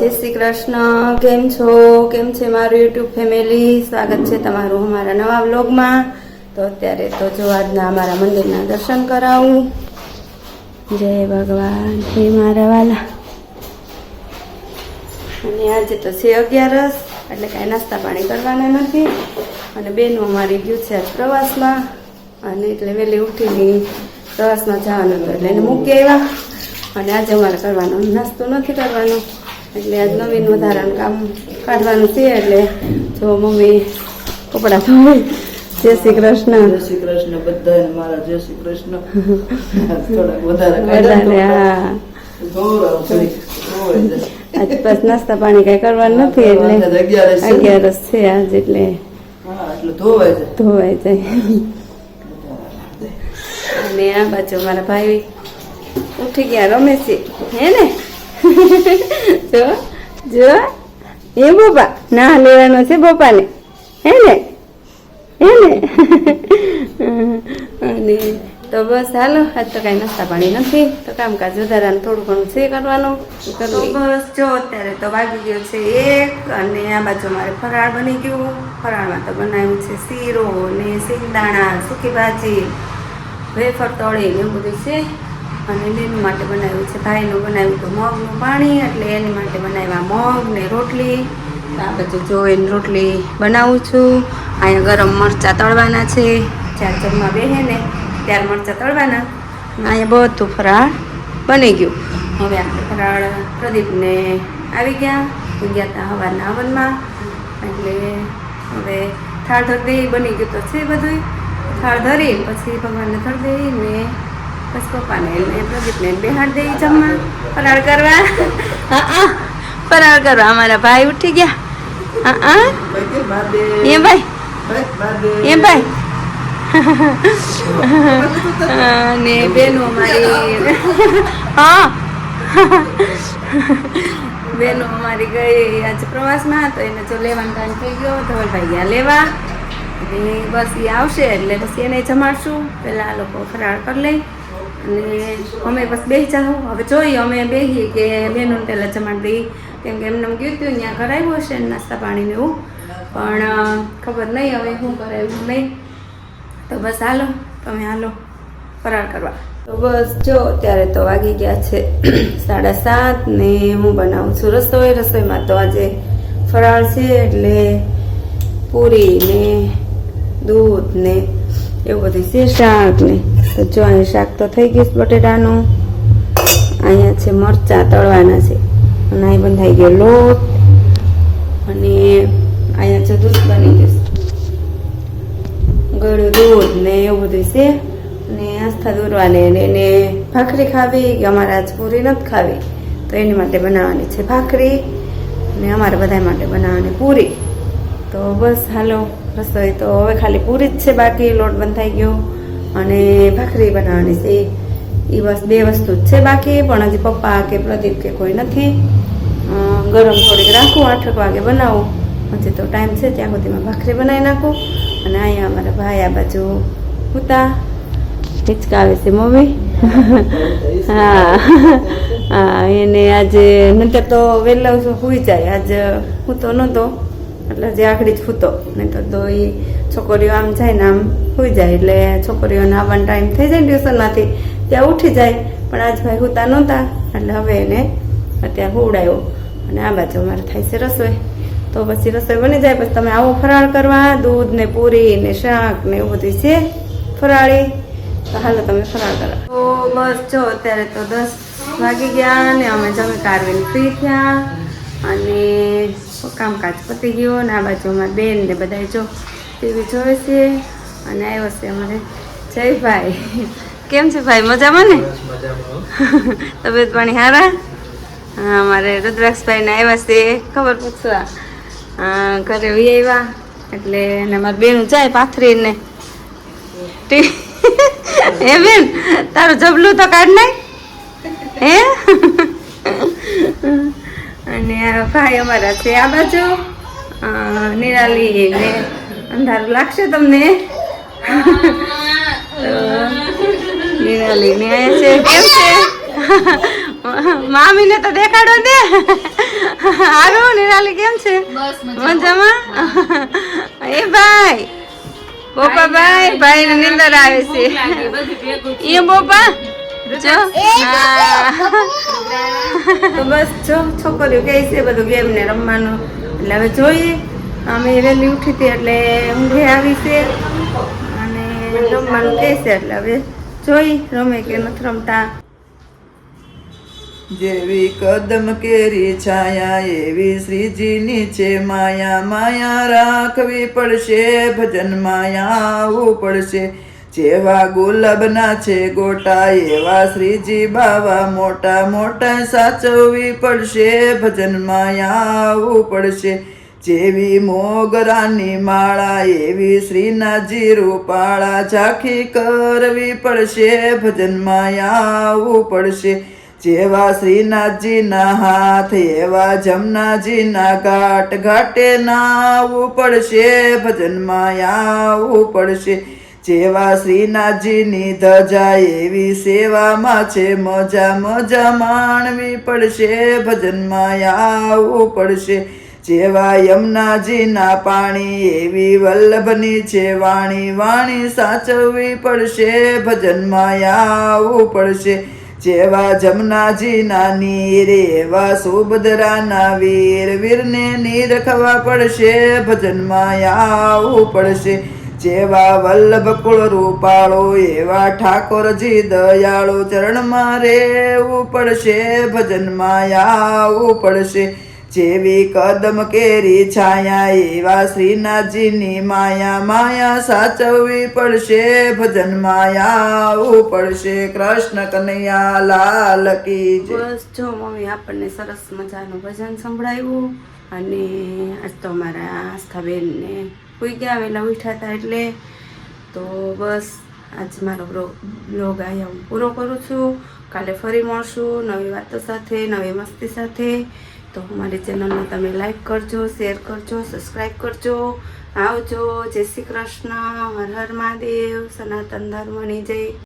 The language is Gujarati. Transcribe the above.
જય શ્રી કૃષ્ણ. કેમ છો? કેમ છે મારું યુટ્યુબ ફેમિલી? સ્વાગત છે તમારું અમારા નવા વ્લોગમાં. તો અત્યારે તો જો આજના અમારા મંદિરના દર્શન કરાવું. જય ભગવાન, જય મારા વાલા. અને આજે તો છે 11 એટલે કાંઈ નાસ્તા પાણી કરવાના નથી. અને બેનું અમારી ગયું છે આજ પ્રવાસમાં, અને એટલે વહેલી ઉઠીને પ્રવાસમાં જવાનું હતું એટલે એને મૂકી આવ્યા. અને આજે અમારે કરવાનો નાસ્તો નથી કરવાનો, એટલે આજ નવીન વધારાનું કામ કાઢવાનું છે. એટલે જો મમ્મી કપડાં ધોવે. જય શ્રી કૃષ્ણ. જય શ્રી કૃષ્ણ બધાને મારા જય શ્રી કૃષ્ણ. થોડાક વધારે હા, આજ પાસ નાસ્તા પાણી કઈ કરવાનું નથી એટલે 11 છે આજ, એટલે ધોવાઈ જાય. અને આ બાજુ મારા ભાઈ ઉઠી ગયા, રમે છે. હે ને? જો જો એ બાપા ના લેવાનો છે બાપાને. હે ને? હે ને? અને તો બસ હાલો, આજ તો કાંઈ નાસ્તા પાણી નથી, તો કામકાજ વધારાનું થોડું ઘણું છે કરવાનું. તો બસ જો અત્યારે તો વાગી ગયો છે 1, અને આ બાજુ મારે ફરાળ બની ગયું. ફરાળમાં તો બનાવ્યું છે શીરો ને સિંગદાણા, સૂકી ભાજી, વેફર તળી ને એવું બધું છે. અને બેનું માટે બનાવ્યું છે, ભાઈનું બનાવ્યું તો મગનું પાણી, એટલે એની માટે બનાવ્યા મગ ને રોટલી. આ બધું જો એની રોટલી બનાવું છું. અહીંયા ગરમ મરચાં તળવાના છે, જ્યારે જમવા બેસે ને ત્યારે મરચાં તળવાના. અહીંયા બધું ફરાળ બની ગયું. હવે આપણે ફરાળ પ્રદીપને આવી ગયા હતા હવારના હવનમાં, એટલે હવે થાળ ધરી બની ગયું તો છે બધું. થાળ ધરી પછી ભગવાનને ધરી દઈને બસ પપ્પાને એને પ્રદીપને બેહાડ દઈ જમવા, ફરાળ કરવા. હા, ફરાળ કરવા. અમારા ભાઈ ઉઠી ગયા. હા એમ ભાઈ, એમ ભાઈ. ને બેનો અમારી હા બેનો અમારી ગઈ આજે પ્રવાસમાં, તો એને જો લેવાનું ટાઈમ થઈ ગયો. ધવલભાઈ ગયા લેવા, એટલે બસ એ આવશે એટલે પછી એને જમાડશું. પહેલાં આ લોકો ફરાળ કરી લઈ અને અમે બસ બેસી જાઉં. હવે જોઈએ અમે બેસીએ કે બેનોને પહેલાં જમાડી દઈએ, કેમ કે એમને ગયું હતું ત્યાં કરાવ્યું હશે નાસ્તા પાણીને એવું, પણ ખબર નહીં હવે શું કરાવ્યું નહીં. તો બસ હાલો, તમે હાલો ફરાળ કરવા. તો બસ જો અત્યારે તો વાગી ગયા છે 7:30, ને હું બનાવું છું રસોઈ. રસોઈમાં તો આજે ફરાળ છે એટલે પૂરી ને દૂધ ને એવું બધું છે, શાક ને. તો જો અહીં શાક તો થઈ ગયું બટેટાનું. અહીંયા છે મરચાં તળવાના છે, અને અહીં બંધાઈ ગયો લોટ, અને અહીંયા જો દૂધ બની ગયું, ગળ્યું દૂધ ને એવું બધું છે. અને આસ્થા દોરવાને એને ભાખરી ખાવી કે અમારે આજ પૂરી નથી ખાવી, તો એની માટે બનાવવાની છે ભાખરી, અને અમારે બધા માટે બનાવવાની પૂરી. તો બસ હાલો, રસોઈ તો હવે ખાલી પૂરી જ છે બાકી, લોટ બંધાઈ ગયો, અને ભાખરી બનાવવાની છે. એ બસ 2 વસ્તુ જ છે બાકી, પણ હજી પપ્પા કે પ્રદીપ કે કોઈ નથી. ગરમ થોડીક રાખું, 8 વાગે બનાવું. હજી તો ટાઈમ છે, ત્યાં સુધીમાં ભાખરી બનાવી નાખું. અને અહીંયા અમારા ભાઈ આ બાજુ ઉતા હિચકાવે છે મમ્મી. હા, એને આજે નહીતર તો વહેલા સૂઈ જાય, આજ હું તો નહોતો એટલે જે આખડી જ ફૂતો. નહીં તો એ છોકરીઓ આમ જાય ને આમ સૂઈ જાય, એટલે છોકરીઓને આવવાનો ટાઈમ થઈ જાય ટ્યુશનમાંથી, ત્યાં ઉઠી જાય. પણ આજ ભાઈ સૂતા નહોતા, એટલે હવે એને અત્યારે હુવડાવ્યો. અને આ બાજુ અમારે થાય છે રસોઈ. તો પછી રસોઈ બની જાય પછી તમે આવો ફરાળ કરવા, દૂધ ને પૂરી ને શાક ને એવું બધું છે ફરાળી. તો હાલો તમે ફરાળ કરો. તો બસ જો અત્યારે તો 10 વાગી ગયા, ને અમે જમી કાઢવીને ફ્રી થયા, અને કામકાજ પતી ગયો. ને આ બાજુ અમારા બેન ને બધા જો ટીવી જોવે છે. અને આવ્યો છે અમારે જયભાઈ. કેમ છે ભાઈ? મજામાં ને? તબિયત પાણી સારા? હા, અમારે રુદ્રાક્ષભાઈ ને આવ્યા છે ખબર પૂછવા. ઘરે વી આવ્યા એટલે એને અમારે બેનું જાય પાથરીને. હે બેન, તારું જબલું તો કાઢ નાખ. હે અને ભાઈ અમારા છે આ બાજુ. નિરાલી ને અંધારું લાગશે તમને. નિરાલી ને આયા છે. કેમ છે? મામીને તો દેખાડો દે. હારું નિરાલી કેમ છે? મજામાં? એ ભાઈ બોપા ભાઈ ને નીંદર આવે છે. એ બોપા જો તો બસ જો છોકરીઓ કહે છે બધું ગેમ ને રમવાનું એટલે હવે જોઈએ. અમે વહેલી ઉઠી હતી એટલે ઊંઘે આવી છે અને રમવાનું કહે છે એટલે હવે જોઈ રમે કે નથી રમતા. જેવી કદમ કેરી છાયા એવી શ્રીજીની છે માયા માયા રાખવી પડશે ભજનમાં આવવું પડશે. જેવા ગુલાબના છે ગોટા એવા શ્રીજી બાવા મોટા મોટા સાચવવી પડશે ભજનમાં આવવું પડશે. જેવી મોગરાની માળા એવી શ્રીનાથજી રૂપાળા ઝાંખી કરવી પડશે ભજનમાં આવવું પડશે. જેવા શ્રીનાથજીના હાથ એવા જમનાજીના ઘાટ ઘાટે નાવવું પડશે ભજનમાં આવવું પડશે. જેવા શ્રીનાથજીની ધજા એવી સેવામાં છે મજા મજા માણવી પડશે ભજનમાં આવવું પડશે. જેવા યમુનાજીના પાણી એવી વલ્લભની છે વાણી વાણી સાચવવી પડશે ભજનમાં આવવું પડશે. જેવા જમનાજીના નીર એવા સુભદ્રાના વીર વીરને નીરખવા પડશે ભજનમાં આવવું પડશે. જેવા વલ્લભ કુળ રૂપાળો એવા ઠાકોરજી દયાળો ચરણમાં રહેવું પડશે ભજનમાં આવવું પડશે. જેવી કદમ કેરી છાયા એવા શ્રીનાથજીની માયા માયા સાચવવી પડશે ભજનમાં આવવું પડશે. કૃષ્ણ કનૈયા લાલ કી જય. બસ જો મમ્મી આપણને સરસ મજાનું ભજન સંભળાવ્યું અને આજ તો અમારા આસ્થાબેનને સુઈ ગયા વહેલા ઉઠ્યા હતા એટલે તો બસ આજ મારો બ્લોગ અહીંયા હું પૂરો કરું છું. કાલે ફરી મળશું નવી વાતો સાથે નવી મસ્તી સાથે. તો મારી ચેનલને તમે લાઈક કરજો, શેર કરજો, સબસ્ક્રાઈબ કરજો. આવજો. જય શ્રી કૃષ્ણ. હર હર મહાદેવ. સનાતન ધર્મની જય.